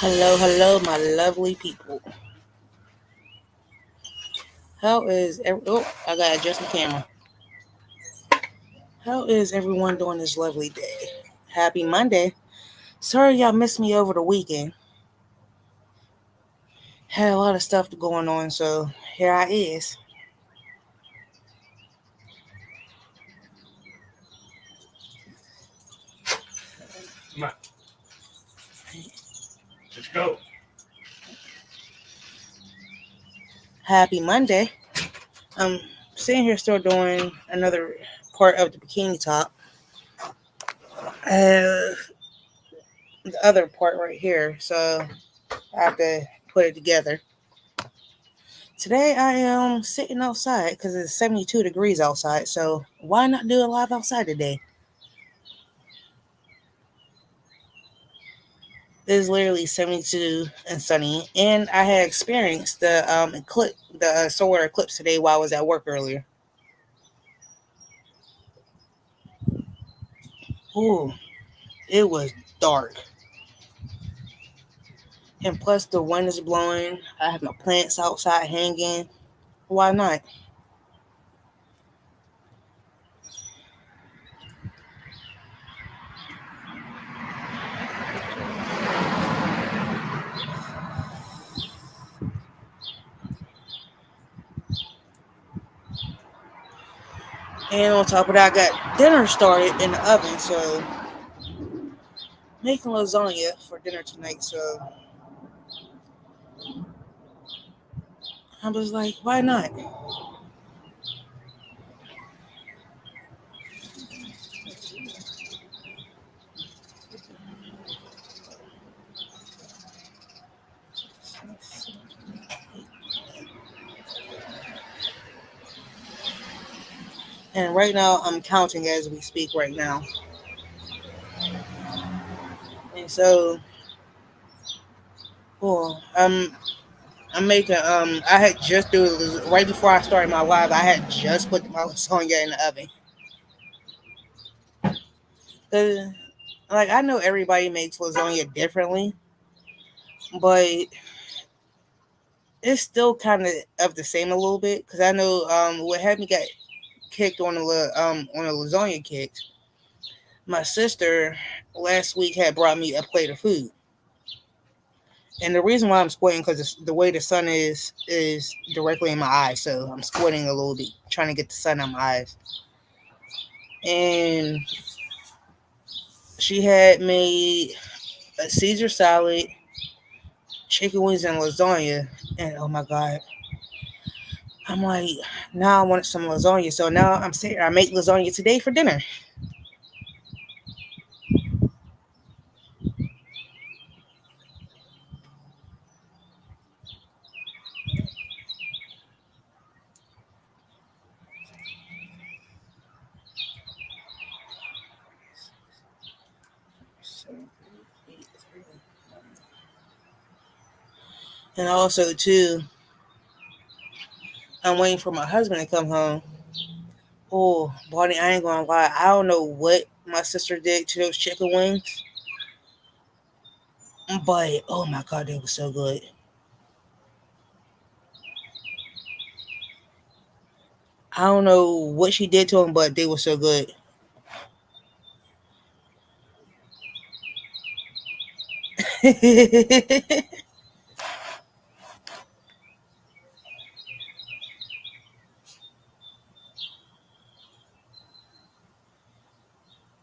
Hello, hello, my lovely people. Oh, I gotta adjust the camera. How is everyone doing this lovely day? Happy Monday. Sorry y'all missed me over the weekend. Had a lot of stuff going on, so here I is. Come on, let's go. Happy Monday. I'm sitting here still doing another part of the bikini top. The other part right here, so I have to put it together. Today I am sitting outside because it's 72 degrees outside, so why not do it live outside today? It is literally 72 and sunny, and I had experienced the solar eclipse today while I was at work earlier. Ooh, it was dark, and plus the wind is blowing. I have my plants outside hanging. Why not? And on top of that, I got dinner started in the oven, so making lasagna for dinner tonight. So I was like, why not? And right now, I'm counting as we speak right now. And so, cool. I'm making. I had just do it right before I started my live. I had just put my lasagna in the oven. 'Cause, like, I know everybody makes lasagna differently, but it's still kind of the same a little bit. Because I know what had me get kicked on a lasagna kick. My sister last week had brought me a plate of food. And the reason why I'm squinting because the way the sun is directly in my eyes, so I'm squinting a little bit, trying to get the sun out my eyes. And she had made a Caesar salad, chicken wings, and lasagna. And oh my god, I'm like, now I want some lasagna. So now I'm saying I make lasagna today for dinner. And also too, I'm waiting for my husband to come home. Oh, Bonnie, I ain't gonna lie. I don't know what my sister did to those chicken wings, but oh my god, they were so good. I don't know what she did to them, but they were so good.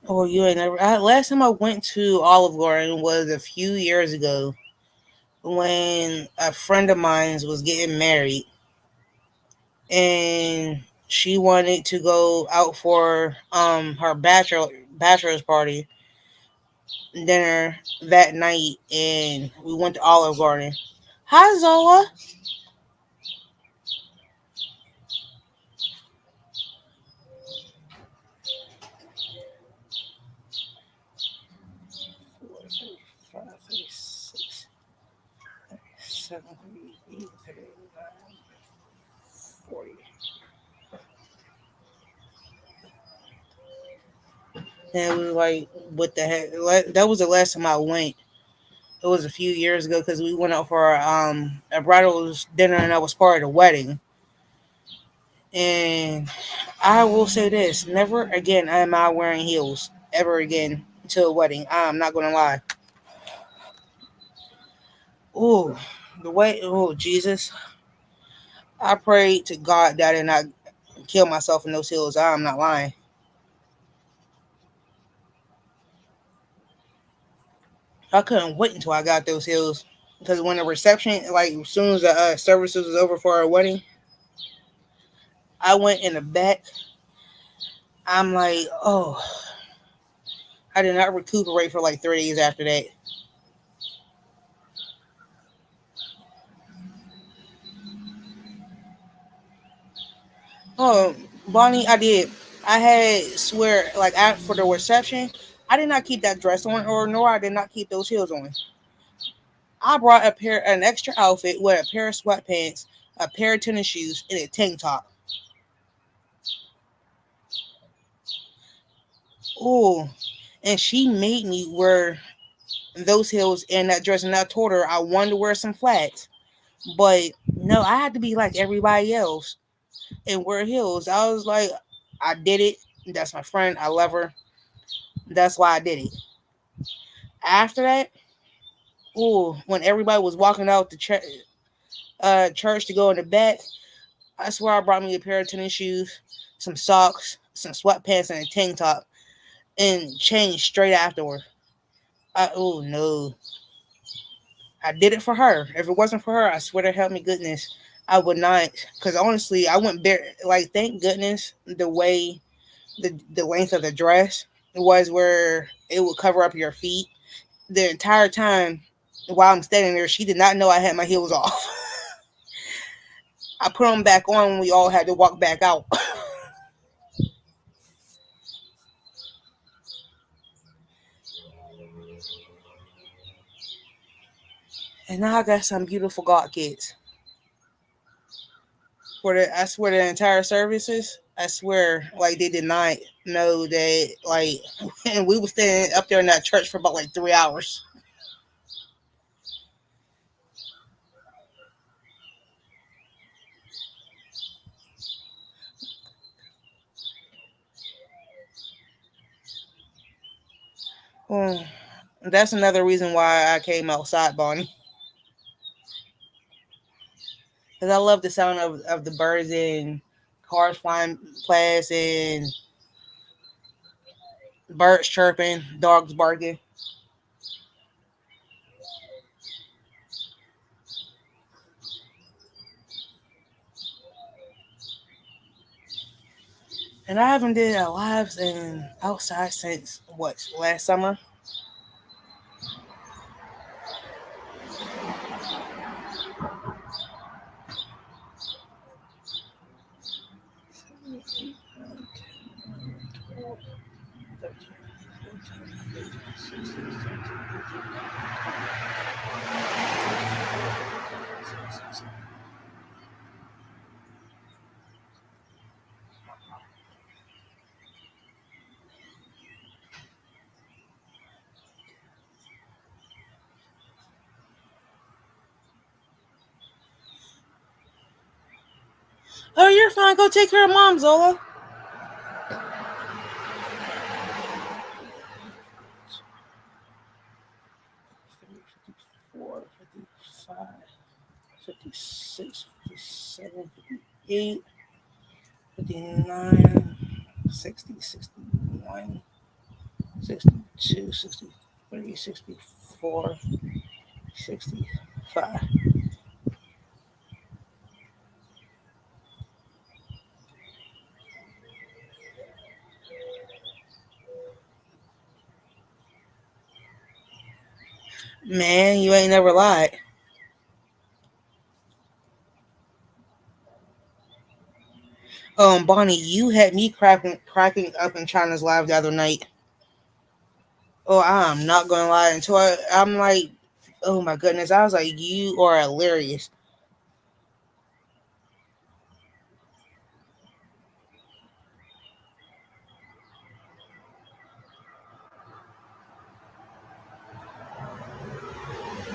Oh, you ain't never. Last time I went to Olive Garden was a few years ago when a friend of mine was getting married, and she wanted to go out for her bachelor's party dinner that night, and we went to Olive Garden. Hi Zola. And we were like, what the heck? That was the last time I went. It was a few years ago because we went out for a bridal dinner and I was part of the wedding. And I will say this: never again am I wearing heels ever again to a wedding. I'm not gonna lie. Oh, the way oh Jesus, I prayed to God that I did not kill myself in those heels. I'm not lying. I couldn't wait until I got those heels because when the reception, like as soon as the services was over for our wedding, I went in the back. I'm like, oh, I did not recuperate for like 3 days after that. Oh, Bonnie, I did. I had swear like for the reception, I did not keep that dress on, or nor I did not keep those heels on. I brought an extra outfit with a pair of sweatpants, a pair of tennis shoes, and a tank top. Oh, and she made me wear those heels and that dress, and I told her I wanted to wear some flats, but no, I had to be like everybody else and wear heels. I was like, I did it. That's my friend. I love her. That's why I did it. After that, ooh, when everybody was walking out the church to go in the back, I swear I brought me a pair of tennis shoes, some socks, some sweatpants, and a tank top, and changed straight afterward. Oh no, I did it for her. If it wasn't for her, I swear to help me goodness, I would not. Because honestly, I wouldn't bear. Like, thank goodness the way the length of the dress was where it would cover up your feet the entire time. While I'm standing there, she did not know I had my heels off. I put them back on when we all had to walk back out. And now I got some beautiful god kids. I swear the entire services, I swear, like they did not know that, like, and we were standing up there in that church for about like 3 hours. Mm, that's another reason why I came outside, Bonnie, because I love the sound of the birds and cars flying past and birds chirping, dogs barking. And I haven't did a live and outside since what last summer. Oh, you're fine. Go take care of mom, Zola. 54, 55, 56, 57, 58, 59, 60, 61, 62, 63, 64, 65. Man, you ain't never lied. Bonnie, you had me cracking up in China's live the other night. Oh, I'm not gonna lie. I'm like, oh my goodness. I was like, you are hilarious.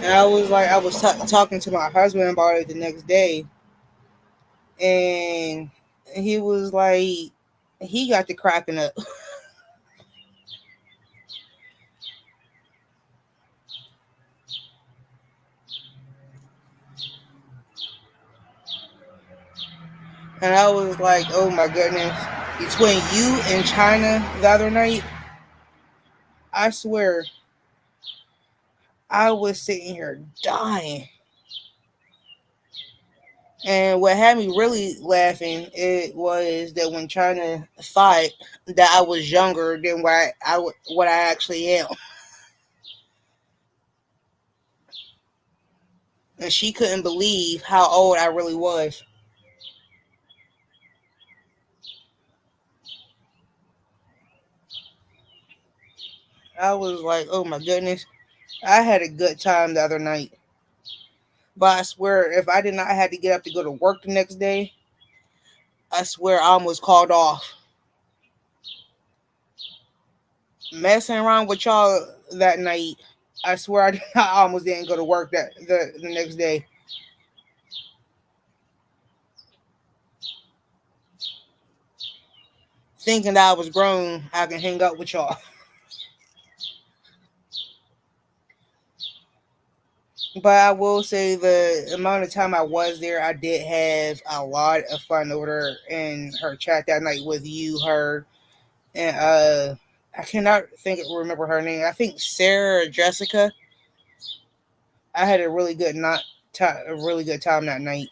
And I was talking to my husband about it the next day, and he was like, he got the cracking up. And I was like, oh my goodness. Between you and China the other night, I swear, I was sitting here dying. And what had me really laughing it was that when China thought that I was younger than what I actually am, and she couldn't believe how old I really was. I was like, oh my goodness, I had a good time the other night. But I swear, if I did not have to get up to go to work the next day, I swear I almost called off. Messing around with y'all that night, I swear I almost didn't go to work the next day, thinking that I was grown. I can hang out with y'all. But I will say the amount of time I was there, I did have a lot of fun over there in her chat that night with you, her, and I cannot remember her name. I think Sarah or Jessica. I had a really good time that night.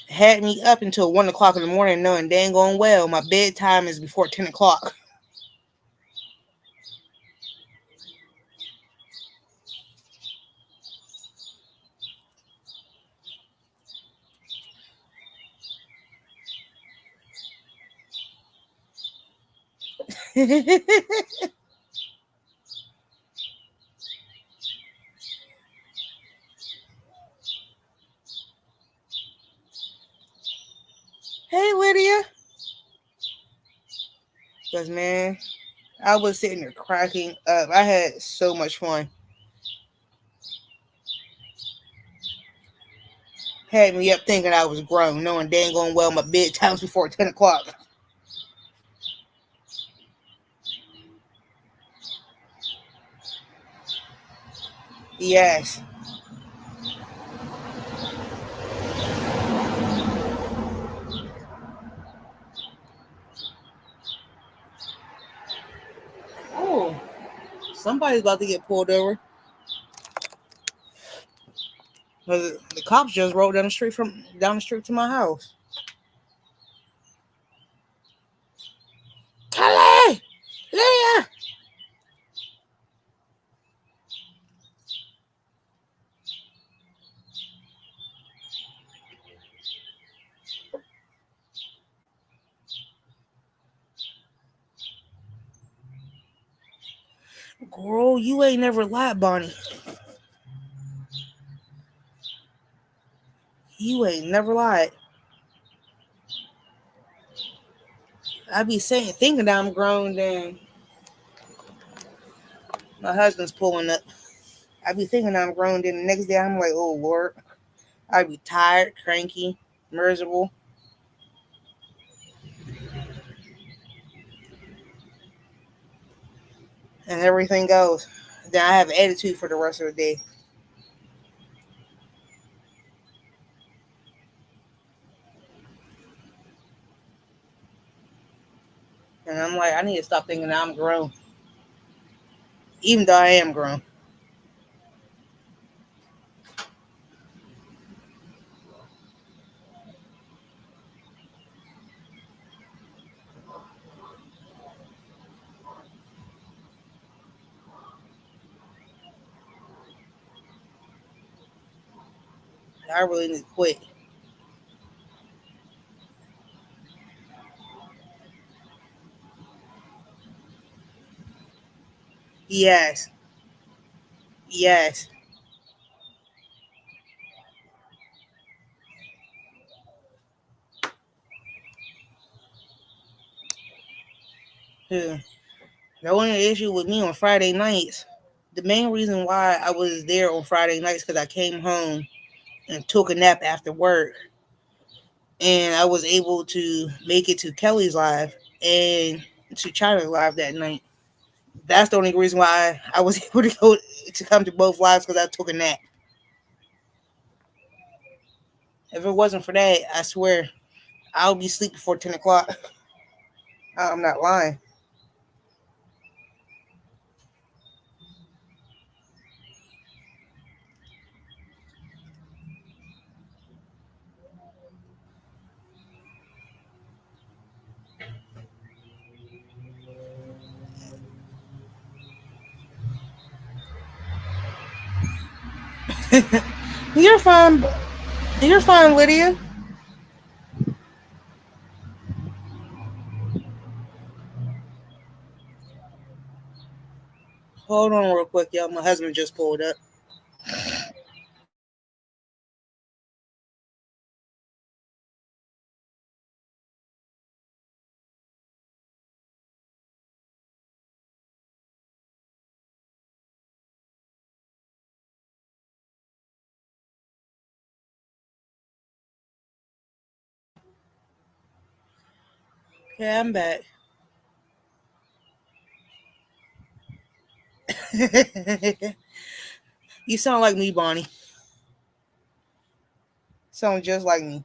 Had me up until 1 o'clock in the morning, knowing dang going well my bedtime is before 10 o'clock. Hey Lydia, because man, I was sitting there cracking up. I had so much fun. Had me up thinking I was grown, knowing dang going well my bedtime's before 10 o'clock. Yes. Oh, somebody's about to get pulled over. The cops just rode down the street to my house. Kelly, Lydia, girl, you ain't never lied, Bonnie. You ain't never lied. I be saying, thinking that I'm grown, then my husband's pulling up. I be thinking I'm grown, then the next day I'm like, oh Lord, I be tired, cranky, miserable, and everything goes. Then I have attitude for the rest of the day, and I'm like, I need to stop thinking that I'm grown, even though I am grown. I really need to quit. Yes, yes. Yeah. The only issue with me on Friday nights, the main reason why I was there on Friday nights because I came home and took a nap after work, and I was able to make it to Kelly's live and to China's live that night. That's the only reason why I was able to come to both lives because I took a nap. If it wasn't for that, I swear I'll be asleep before 10 o'clock. I'm not lying. You're fine. You're fine, Lydia. Hold on real quick, y'all. My husband just pulled up. Yeah, I'm back. You sound like me, Bonnie. Sound just like me.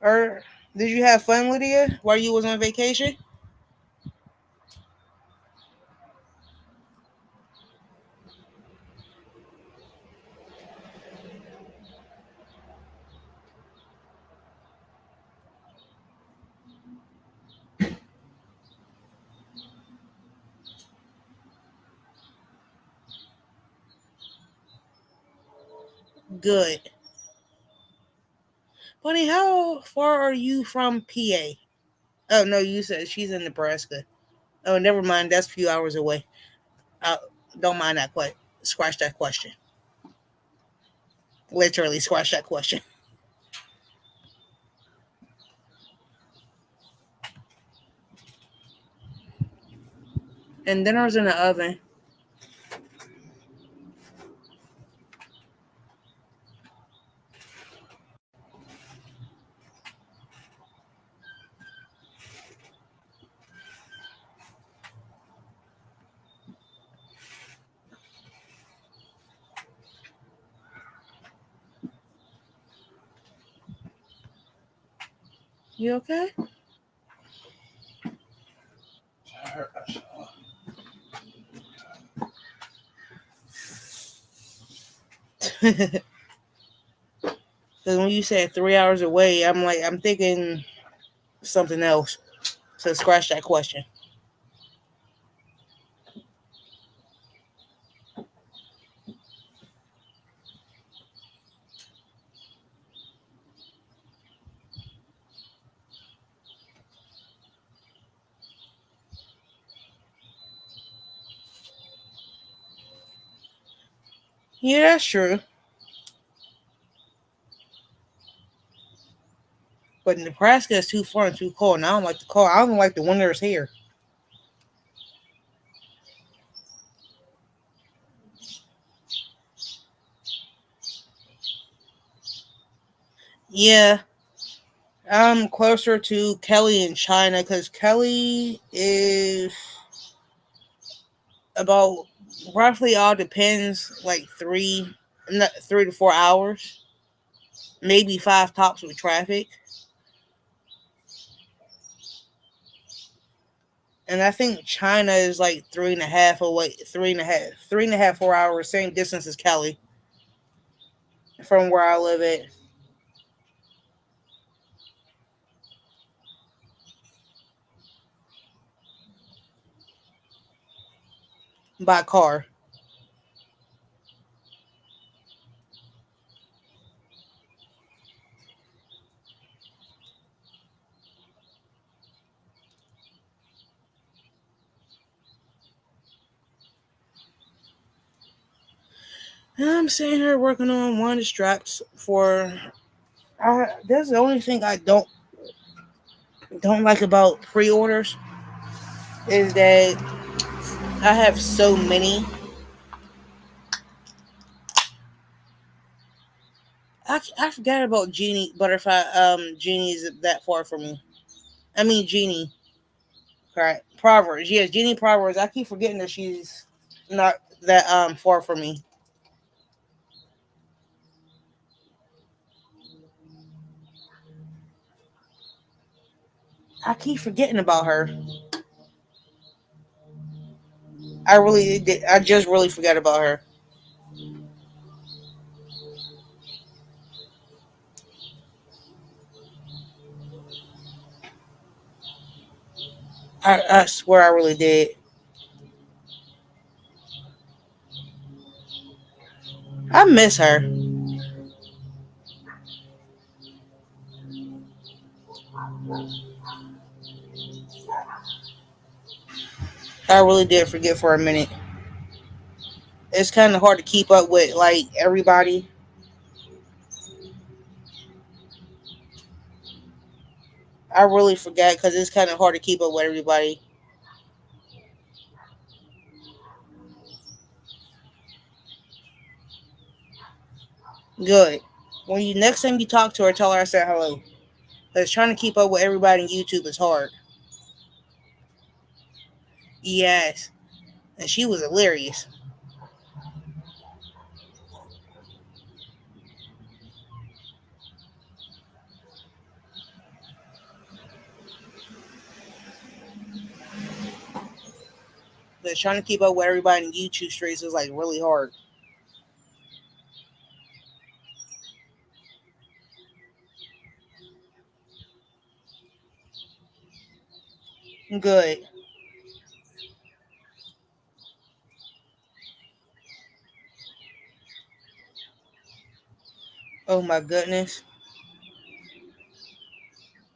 Or did you have fun, Lydia, while you was on vacation? Good. Bonnie, how far are you from PA? Oh no, you said she's in Nebraska. Oh, never mind. That's a few hours away. Uh, don't mind that. Scratch that question. Literally, scratch that question. And dinner's in the oven. You okay? Because when you said 3 hours away, I'm thinking something else. So scratch that question. Yeah, that's true. But Nebraska is too far and too cold, and I don't like the cold. I don't like the winters here. Yeah, I'm closer to Kelly in China because Kelly is about roughly all depends like 3 to 4 hours, maybe five tops with traffic. And I think China is like 3.5 away, 3.5, 4 hours, same distance as Kelly from where I live at by car. And I'm sitting here working on one of the straps for That's the only thing I don't like about pre-orders is that I have so many. I forgot about Genie Butterfly. Genie is that far from me. I mean Genie. Correct. Proverbs. Yes, Genie Proverbs. I keep forgetting that she's not that far from me. I keep forgetting about her. I really did. I just really forgot about her. I swear I really did. I miss her. I really did forget for a minute. It's kind of hard to keep up with like everybody. I really forgot because it's kind of hard to keep up with everybody. Good. When you next time you talk to her, tell her I said hello. Because trying to keep up with everybody on YouTube is hard. Yes, and she was hilarious. But trying to keep up with everybody on YouTube streets is like really hard. Good. Oh my goodness.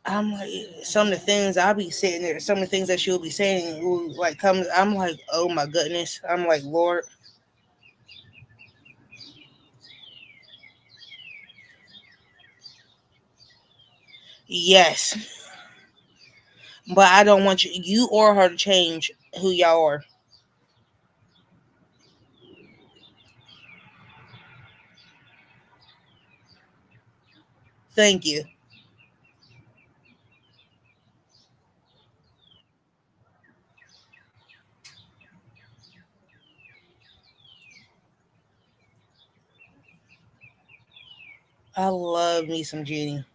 I'm like some of the things I'll be sitting there, some of the things that she'll be saying will like comes. I'm like, oh my goodness. I'm like, Lord, yes, but I don't want you or her to change who y'all are. Thank you. I love me some Jeannie.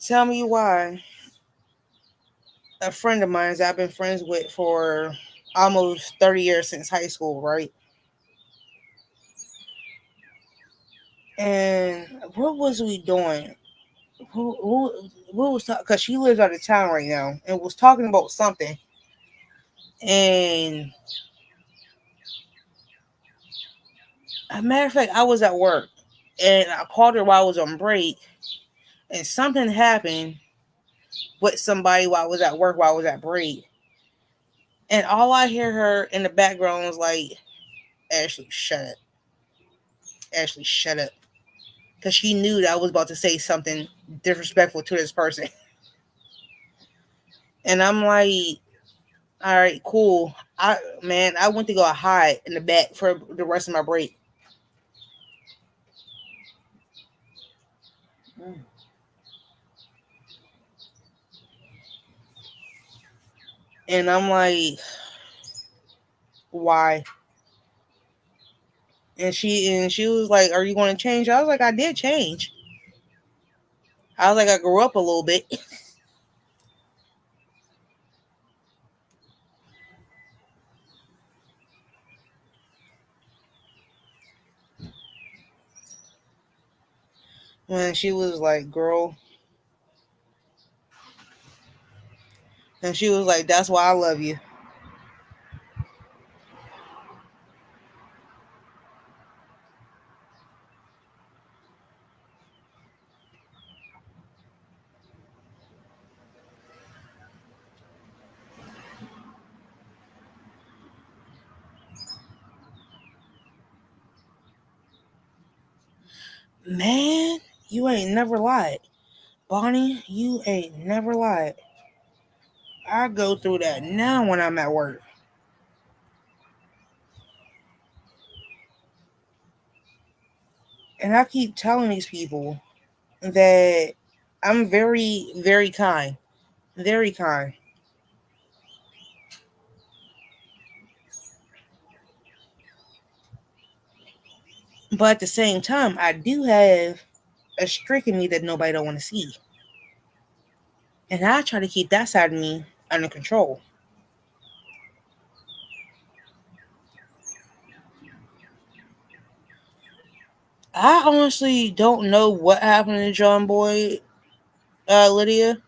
Tell me why. A friend of mine that I've been friends with for almost 30 years since high school, right? And what was we doing? Who was talking? Because she lives out of town right now and was talking about something. And a matter of fact, I was at work and I called her while I was on break, and something happened with somebody while I was at work while I was at break. And all I hear her in the background was like, Ashley, shut up. Ashley, shut up. Because she knew that I was about to say something disrespectful to this person. And I'm like, all right, cool. I went to go hide in the back for the rest of my break. And I'm like, why? And she was like, are you going to change? I was like, I did change. I was like, I grew up a little bit. When she was like, girl, And she was like, "That's why I love you." Man, you ain't never lied. Bonnie, you ain't never lied. I go through that now when I'm at work. And I keep telling these people that I'm very, very kind. Very kind. But at the same time, I do have a streak in me that nobody don't want to see. And I try to keep that side of me under control. I honestly don't know what happened to John Boy, Lydia.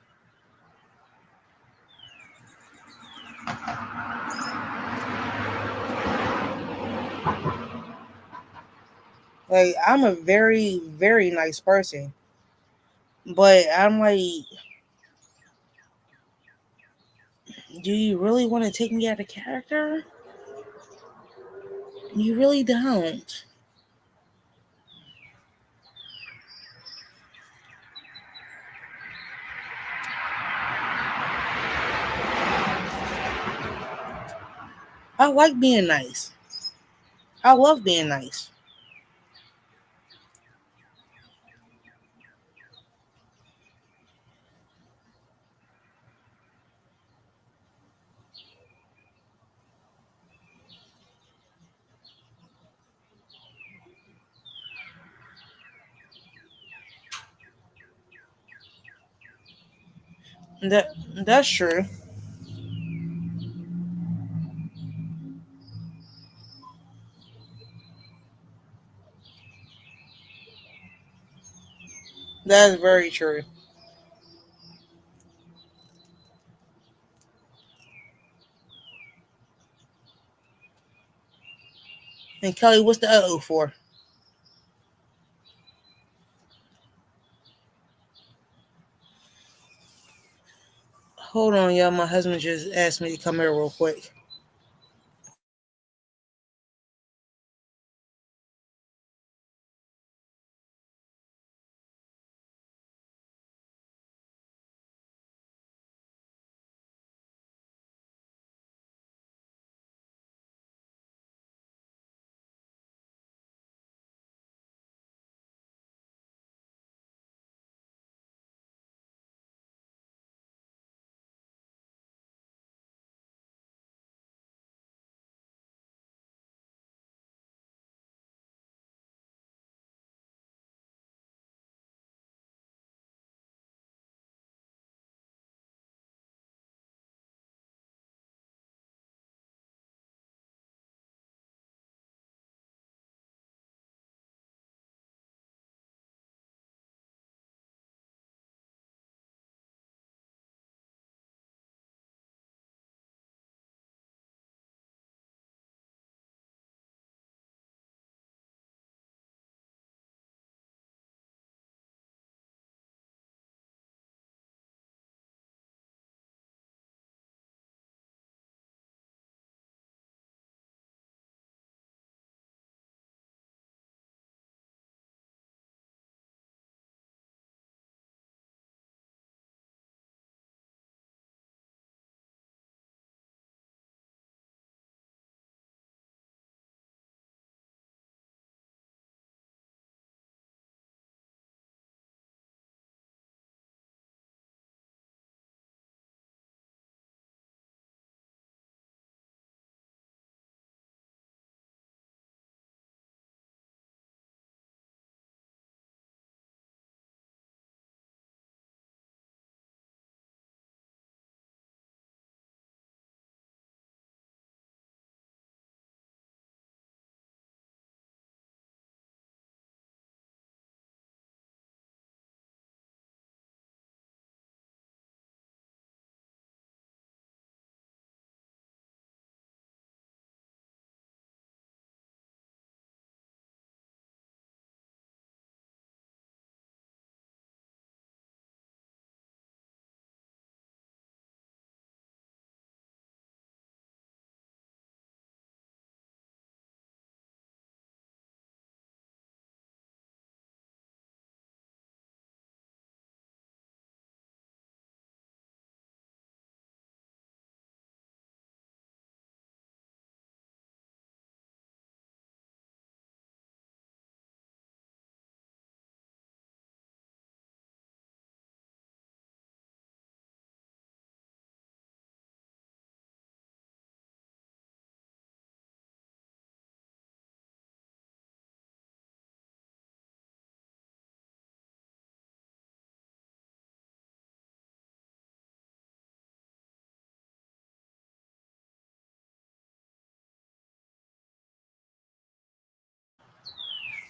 Like, I'm a very, very nice person. But I'm like, do you really want to take me out of character? You really don't. I like being nice. I love being nice. That that's true. That is very true. And Kelly, what's the for? Hold on, y'all. My husband just asked me to come here real quick.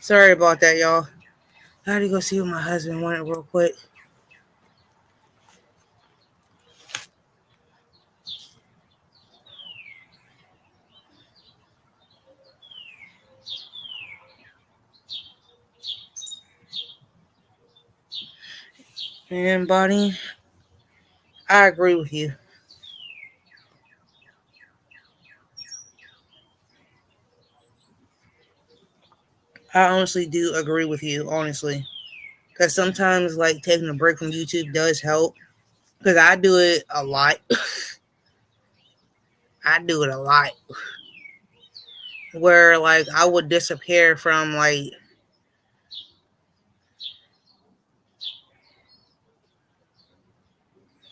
Sorry about that, y'all. I had to go see what my husband wanted real quick. And Bonnie, I agree with you. I honestly do agree with you, honestly. Because sometimes, like, taking a break from YouTube does help. Because I do it a lot. I do it a lot. Where, like, I would disappear from, like,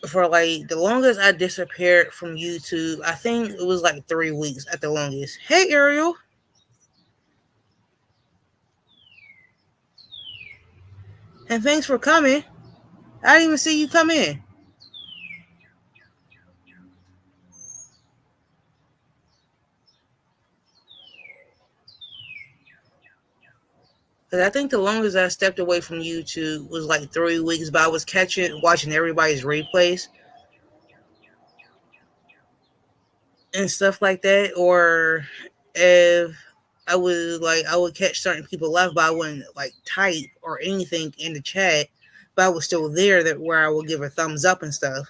for, like, the longest I disappeared from YouTube, I think it was, like, 3 weeks at the longest. Hey, Ariel. And thanks for coming. I didn't even see you come in. Because I think the longest I stepped away from YouTube was, like, 3 weeks, but I was watching everybody's replays and stuff like that, or if I would catch certain people live, but I wouldn't like type or anything in the chat, but I was still there that where I would give a thumbs up and stuff.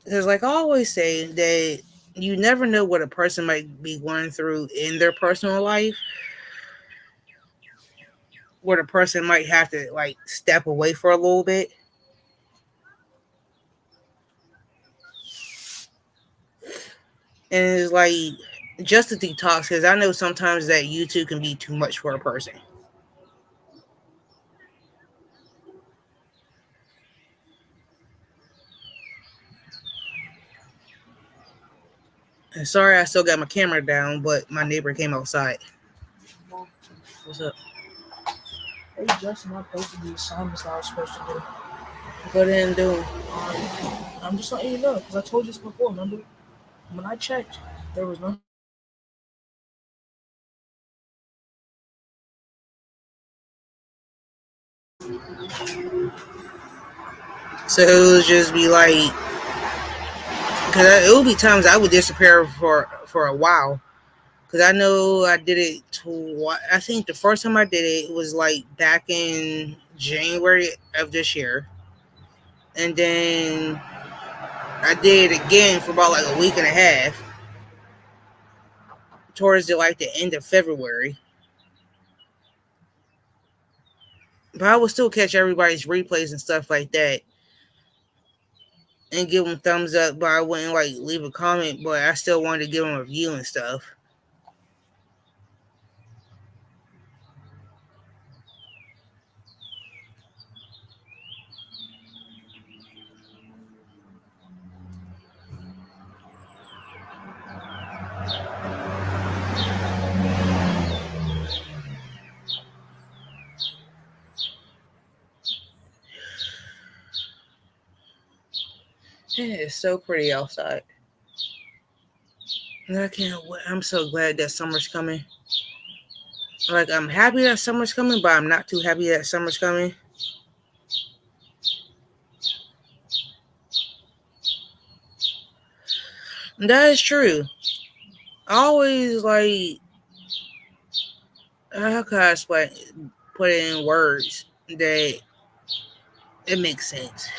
Because like I always say that you never know what a person might be going through in their personal life, where the person might have to like step away for a little bit. And it's like just a detox, because I know sometimes that YouTube can be too much for a person. And sorry, I still got my camera down, but my neighbor came outside. What's up? Hey, Justin, I posted the assignments that I was supposed to do. Go ahead and do. I'm just letting you know because I told you this before. Remember when I checked, there was no. So it would just be like, because it would be times I would disappear for a while. Because I know I did it twice. I think the first time I did it was like back in January of this year. And then I did it again for about like a week and a half towards the end of February. But I would still catch everybody's replays and stuff like that and give them thumbs up, but I wouldn't like leave a comment, but I still wanted to give them a review and stuff. Yeah, it's so pretty outside. And I can't wait. I'm so glad that summer's coming. Like, I'm happy that summer's coming, but I'm not too happy that summer's coming. And that is true. I always like, how can I put it in words that it makes sense?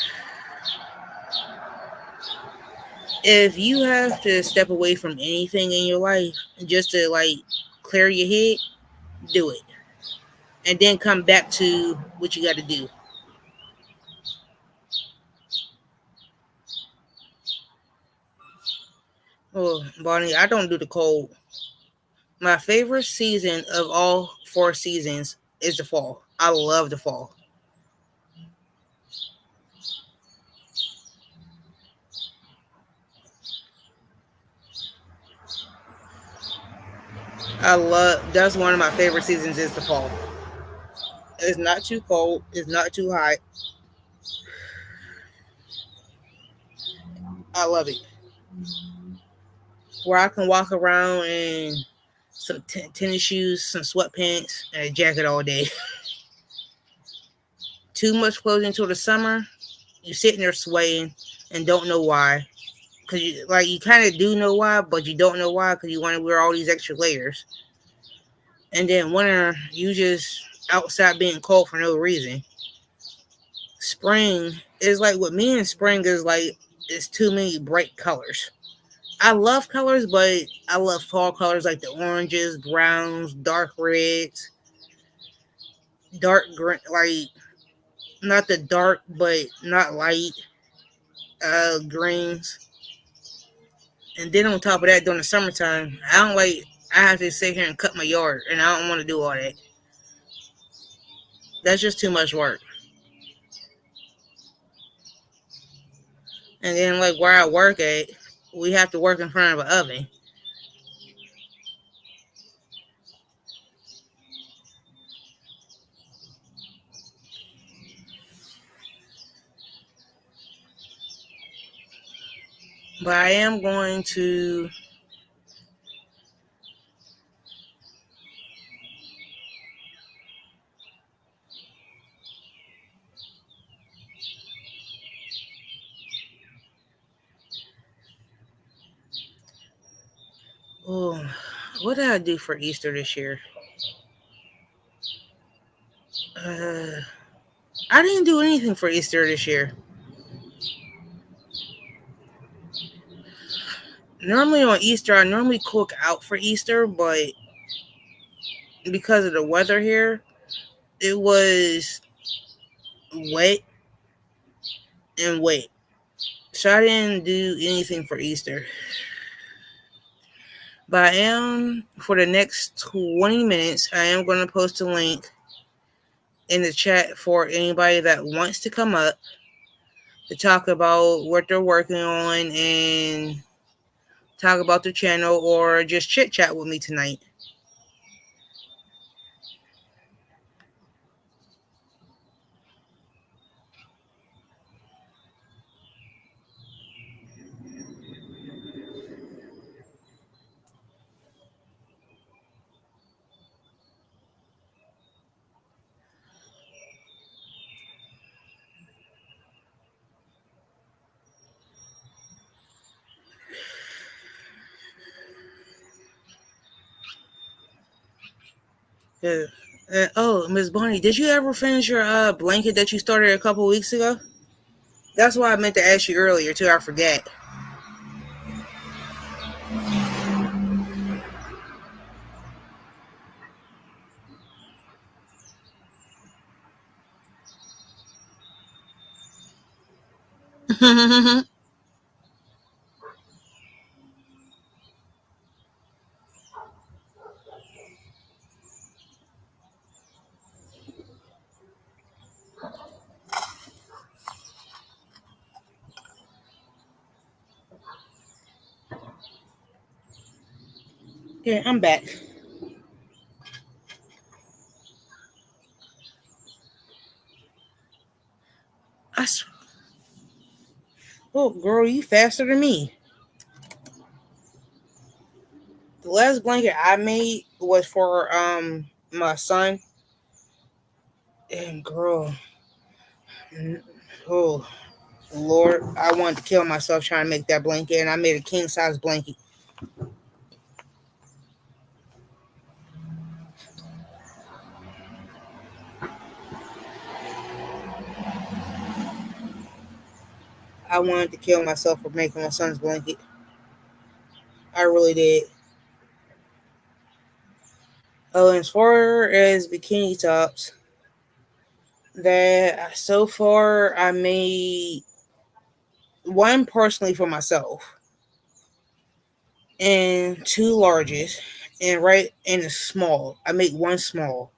If you have to step away from anything in your life just to like clear your head, do it. And then come back to what you got to do. Oh, Bonnie, I don't do the cold. My favorite season of all 4 seasons is the fall. I love the fall. That's one of my favorite seasons is the fall. It's not too cold. It's not too hot. I love it. Where I can walk around in some tennis shoes, some sweatpants, and a jacket all day. Too much clothing until the summer, you sitting there sweating and don't know why. Cause you kind of do know why, but you don't know why because you want to wear all these extra layers. And then winter, you just outside being cold for no reason. Spring is like what me and spring is like. It's too many bright colors. I love colors, but I love fall colors like the oranges, browns, dark reds, dark green, like not the dark but not light greens. And then on top of that, during the summertime, I don't like. I have to sit here and cut my yard, and I don't want to do all that. That's just too much work. And then like where I work at, we have to work in front of an oven. But I am going to. Oh, what did I do for Easter this year? Uh, I didn't do anything for Easter this year. Normally on Easter, I normally cook out for Easter, but because of the weather here, it was wet and wet. So I didn't do anything for Easter. But I am, for the next 20 minutes, I am going to post a link in the chat for anybody that wants to come up to talk about what they're working on and talk about their channel or just chit chat with me tonight. Yeah. Oh, Miss Bonnie, did you ever finish your blanket that you started a couple weeks ago? That's why I meant to ask you earlier too. I forget. Yeah, I'm back. I s- oh, girl, you faster than me. The last blanket I made was for my son. And girl, oh Lord, I wanted to kill myself trying to make that blanket, and I made a king size blanket. I wanted to kill myself for making my son's blanket. I really did. Oh, and as far as bikini tops, that so far I made one personally for myself and two larges, and right in a small. I made one small,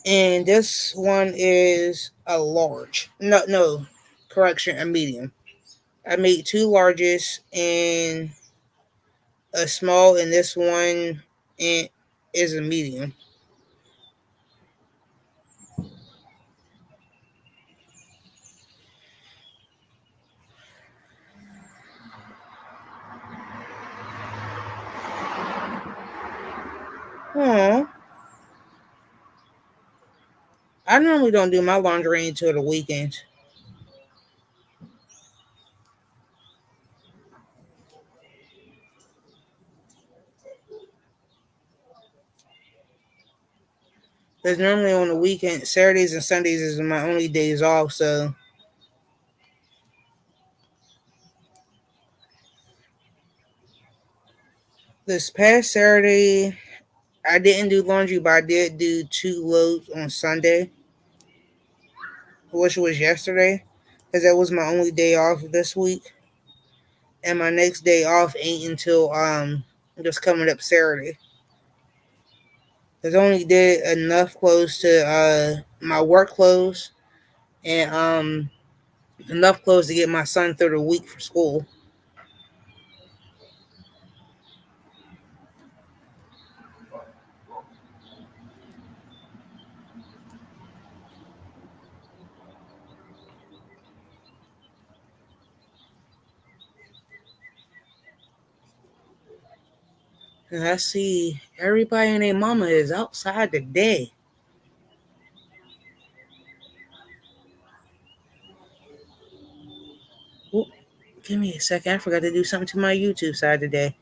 and this one is a large. No, no, correction, a medium. I made two larges and a small, and this one and is a medium. Oh, I normally don't do my laundry until the weekends. Because normally on the weekend, Saturdays and Sundays is my only days off. So this past Saturday, I didn't do laundry, but I did do two loads on Sunday, which was yesterday, because that was my only day off this week. And my next day off ain't until just coming up Saturday. Cause I only did enough clothes to my work clothes and enough clothes to get my son through the week for school. And I see everybody and their mama is outside today. Oop, give me a second. I forgot to do something to my YouTube side today.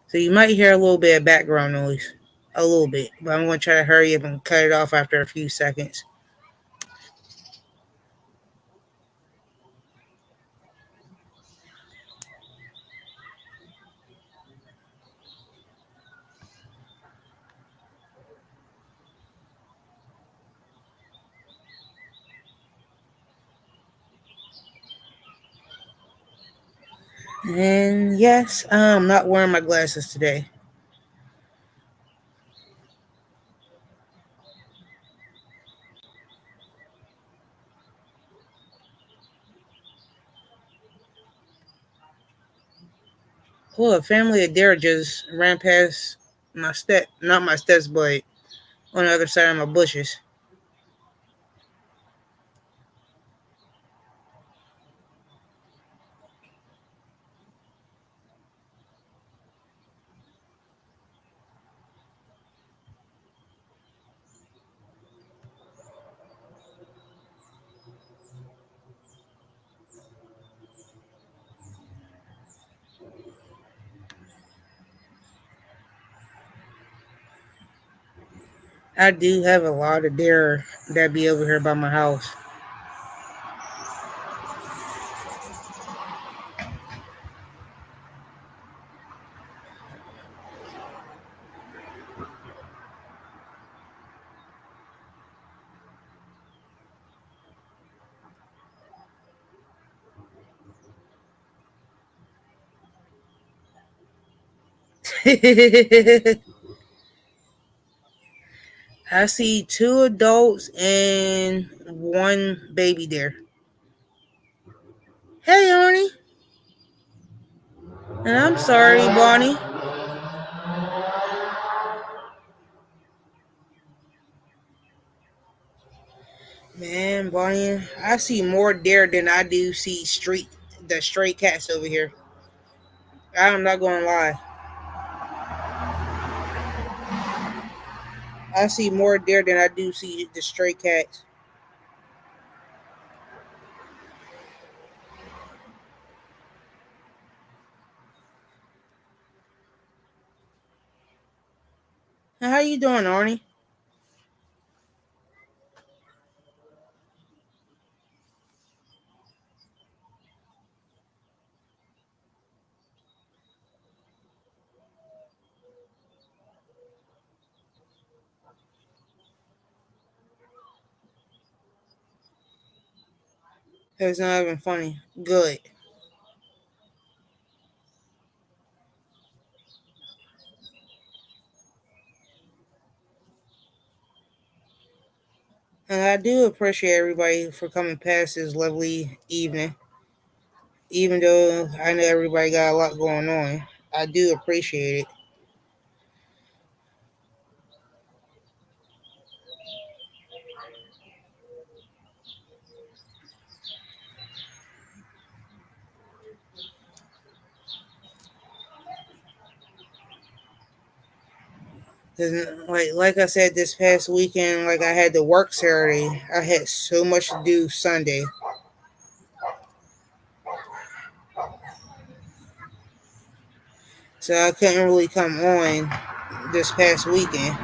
So you might hear a little bit of background noise. A little bit. But I'm going to try to hurry up and cut it off after a few seconds. And yes, I'm not wearing my glasses today. Oh, a family of deer just ran past my step, not my steps, but on the other side of my bushes. I do have a lot of deer that be over here by my house. I see two adults and one baby deer. Hey, Arnie. And I'm sorry, Bonnie. Man, Bonnie, I see more deer than I do see the stray cats over here. I'm not gonna lie. I see more deer than I do see the stray cats. How you doing, Arnie? It's not even funny. Good. And I do appreciate everybody for coming past this lovely evening. Even though I know everybody got a lot going on, I do appreciate it. Like I said, this past weekend, like I had to work Saturday. I had so much to do Sunday, so I couldn't really come on this past weekend.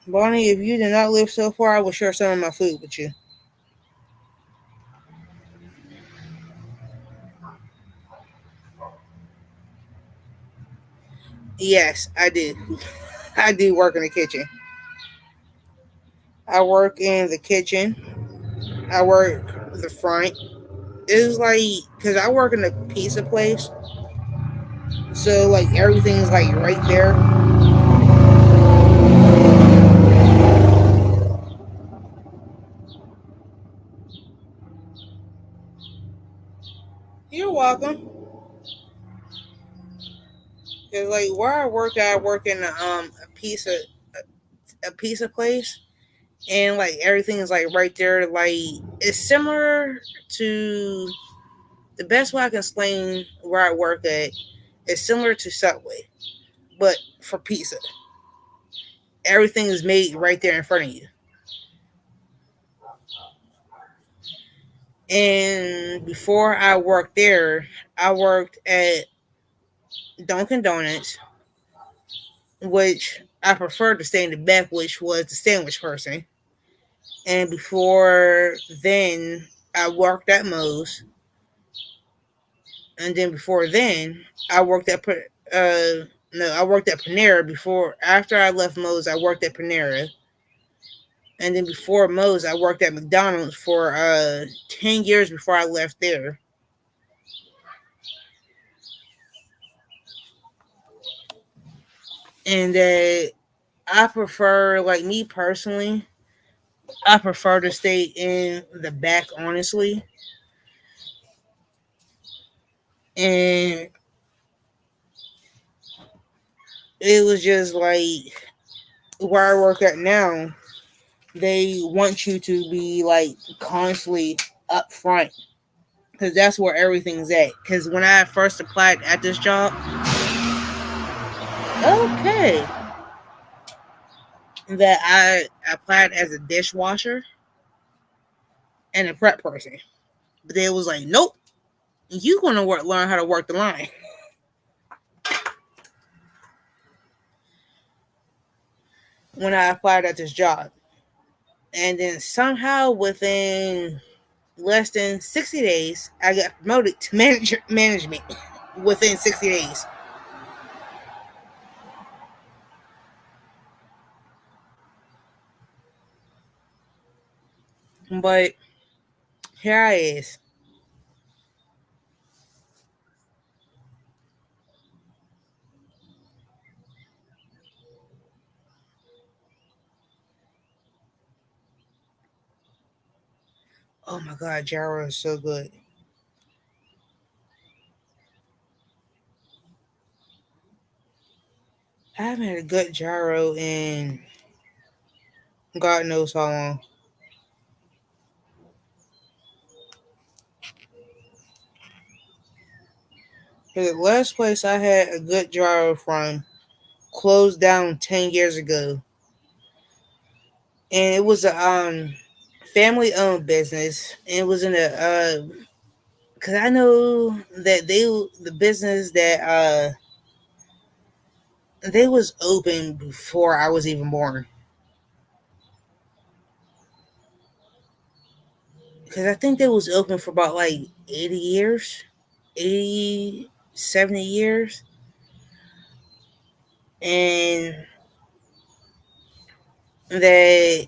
Bonnie, if you did not live so far, I would share some of my food with you. Yes, I do. I do work in the kitchen. I work in the kitchen. I work the front. It's like because I work in a pizza place, so like everything's like right there. You're welcome. Cause like where I work in a pizza place, and like everything is like right there. Like it's similar to the best way I can explain where I work at. It's similar to Subway, but for pizza, everything is made right there in front of you. And before I worked there, I worked at Dunkin' Donuts, which I preferred to stay in the back, which was the sandwich person. And before then, I worked at Moe's, and then before then, I worked at no, I worked at Panera. Before after I left Moe's, I worked at Panera, and then before Moe's, I worked at McDonald's for 10 years before I left there. And I prefer, like me personally, I prefer to stay in the back, honestly. And it was just like where I work at now, they want you to be like constantly up front because that's where everything's at. Because when I first applied at this job, okay, that I applied as a dishwasher and a prep person, but they was like, nope, you gonna learn how to work the line. When I applied at this job, and then somehow within less than 60 days, I got promoted to management within 60 days. But here I is. Oh my god, gyro is so good. I haven't had a good gyro in God knows how long. 'Cause the last place I had a good gyro from closed down 10 years ago, and it was a family owned business. And it was in a because I know that the business that they was open before I was even born. Because I think they was open for about like 80 years, 80, 70 years. And that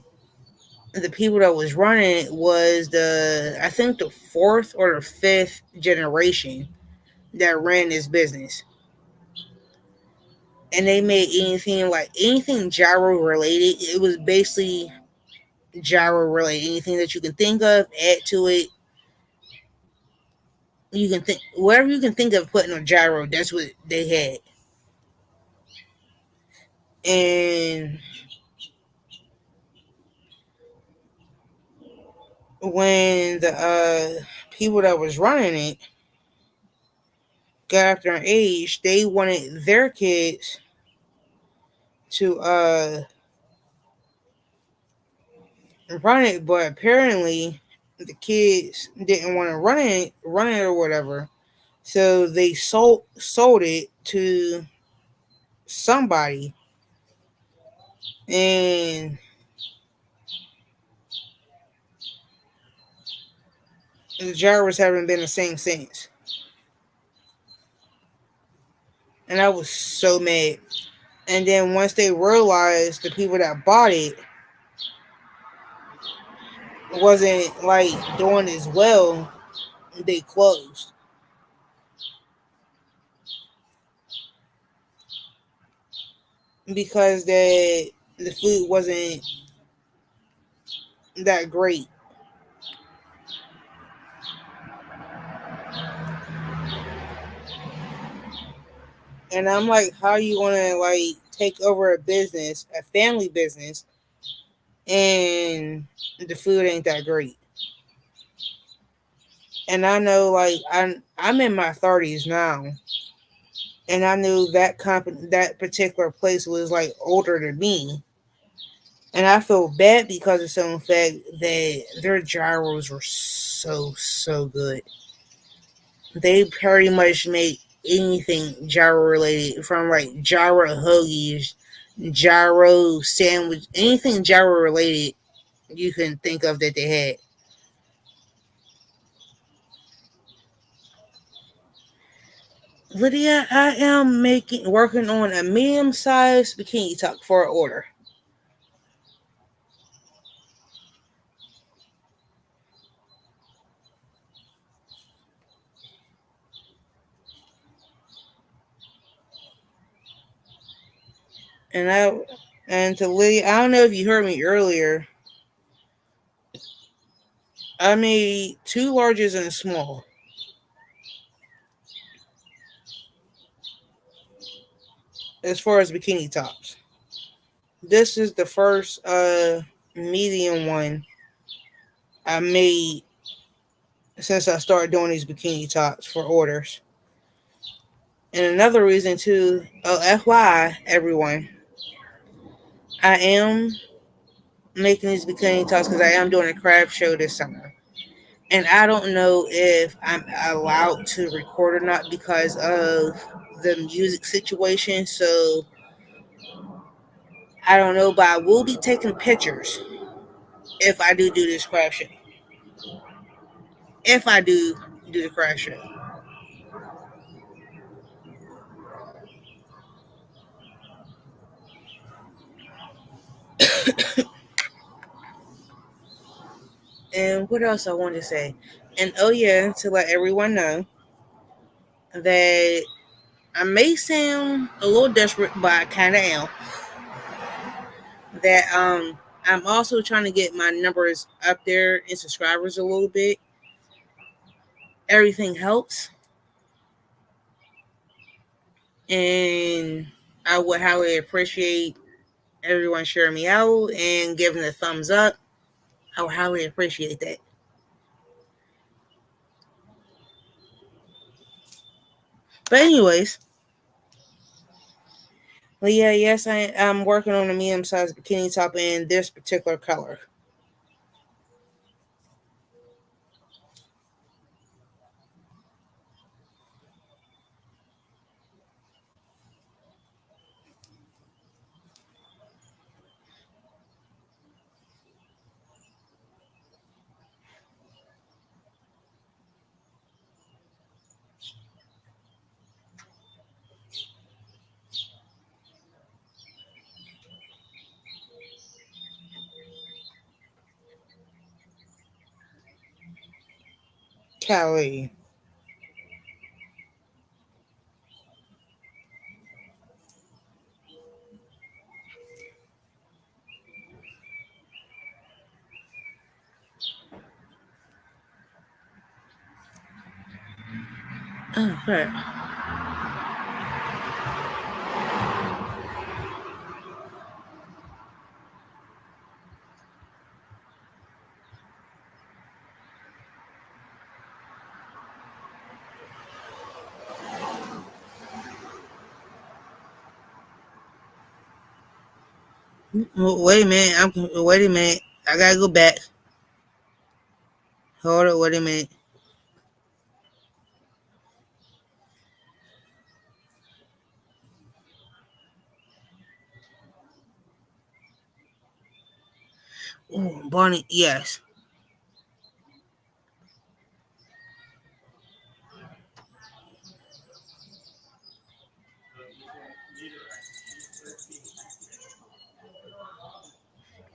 the people that was running it was I think the fourth or the fifth generation that ran this business. And they made anything gyro related. It was basically gyro related. Anything that you can think of, add to it. You can think whatever you can think of putting on gyro. That's what they had. And when the people that was running it got after an age, they wanted their kids to run it, but apparently the kids didn't want to run it or whatever. So they sold it to somebody, and the Jaguars haven't been the same since. And I was so mad. And then once they realized the people that bought it wasn't like doing as well, they closed because the food wasn't that great. And I'm like, how you wanna like take over a business, a family business, and the food ain't that great? And I know like I'm in my 30s now, and I knew that company, that particular place was like older than me, and I feel bad because of some fact that their gyros were so good. They pretty much make anything gyro related, from like gyro hoagies, gyro sandwich, anything gyro related you can think of that they had. Lydia, I am working on a medium sized bikini top for an order. And to Lydia, I don't know if you heard me earlier. I made two larges and a small as far as bikini tops. This is the first medium one I made since I started doing these bikini tops for orders. And another reason too, oh FYI everyone, I am making these bikini tops because I am doing a craft show this summer. And I don't know if I'm allowed to record or not because of the music situation. So I don't know, but I will be taking pictures if I do this craft show. If I do the craft show. And what else I want to say? And oh yeah, to let everyone know that I may sound a little desperate, but I kind of am. That I'm also trying to get my numbers up there in subscribers a little bit. Everything helps, and I would highly appreciate everyone sharing me out and giving a thumbs up. I would highly appreciate that. But anyways, yeah, yes, I'm working on a medium sized bikini top in this particular color. Callie. Oh, crap. Wait a minute. Wait a minute. I gotta go back. Hold on. Wait a minute. Ooh, Bonnie. Yes.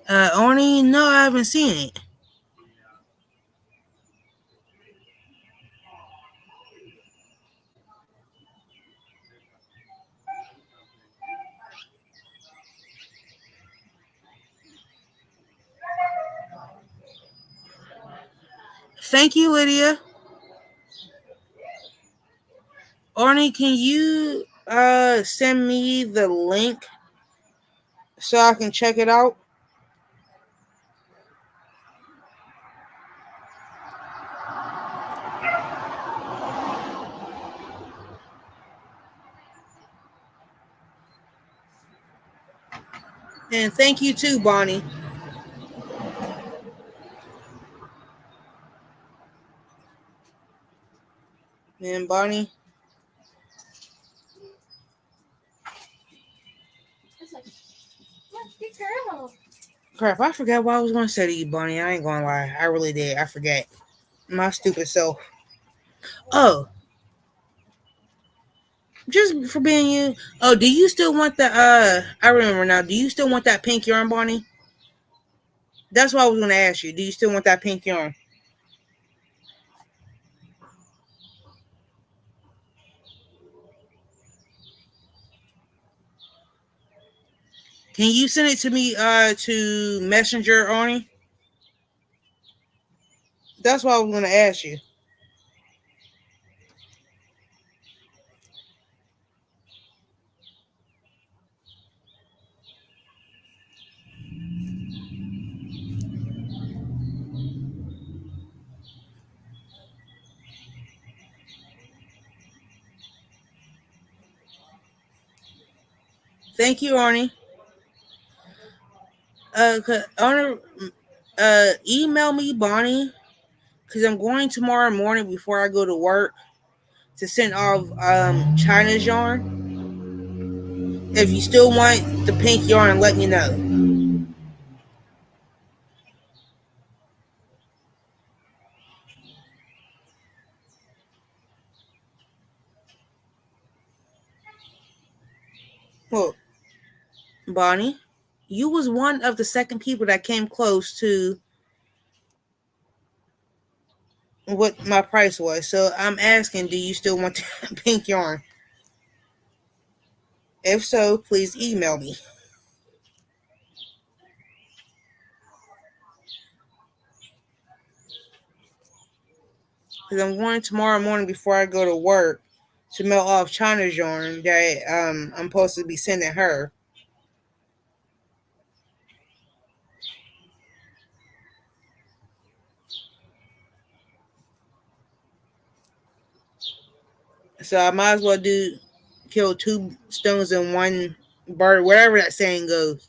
Oni. No, I haven't seen it. Thank you, Lydia. Arnie, can you send me the link so I can check it out? And thank you too, Bonnie. And Bonnie. Crap, I forgot what I was gonna say to you, Bonnie. I ain't gonna lie. I really did. I forget. My stupid self. Oh, just for being you. Oh, do you still want the I remember now. Do you still want that pink yarn, Bonnie? That's what I was gonna ask you. Do you still want that pink yarn? Can you send it to me to Messenger, Arnie? That's what I was gonna ask you. Thank you, Arnie. Arnie, email me, Bonnie, because I'm going tomorrow morning before I go to work to send off China's yarn. If you still want the pink yarn, let me know. Well, Bonnie, you was one of the second people that came close to what my price was. So I'm asking, do you still want the pink yarn? If so, please email me. Because I'm going tomorrow morning before I go to work to mail off China's yarn that I'm supposed to be sending her. So I might as well kill two stones in one bird, whatever that saying goes.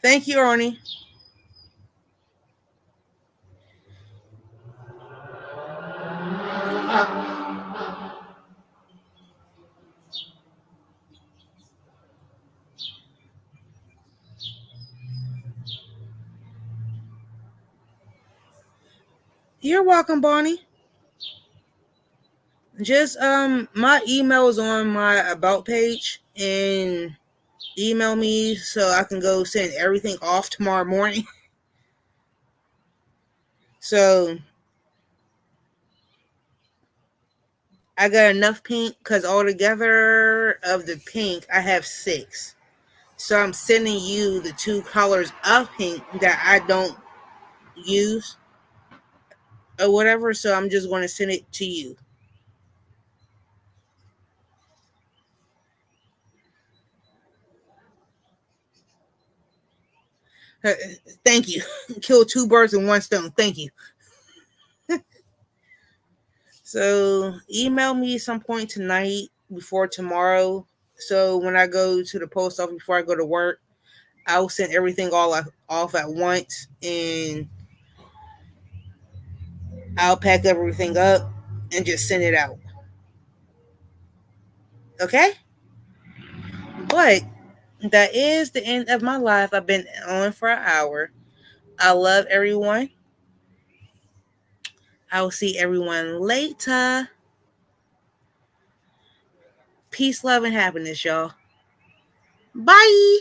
Thank you, Arnie. You're welcome, Bonnie. Just my email is on my about page and email me so I can go send everything off tomorrow morning. So I got enough pink because altogether of the pink I have 6. So I'm sending you the 2 colors of pink that I don't use or whatever. So I'm just going to send it to you. Uh, Thank you. Kill 2 birds with 1 stone. Thank you. So email me some point tonight before tomorrow. So when I go to the post office before I go to work, I'll send everything off at once, and I'll pack everything up and just send it out. Okay? But that is the end of my life. I've been on for an hour. I love everyone. I will see everyone later. Peace, love, and happiness, y'all. Bye.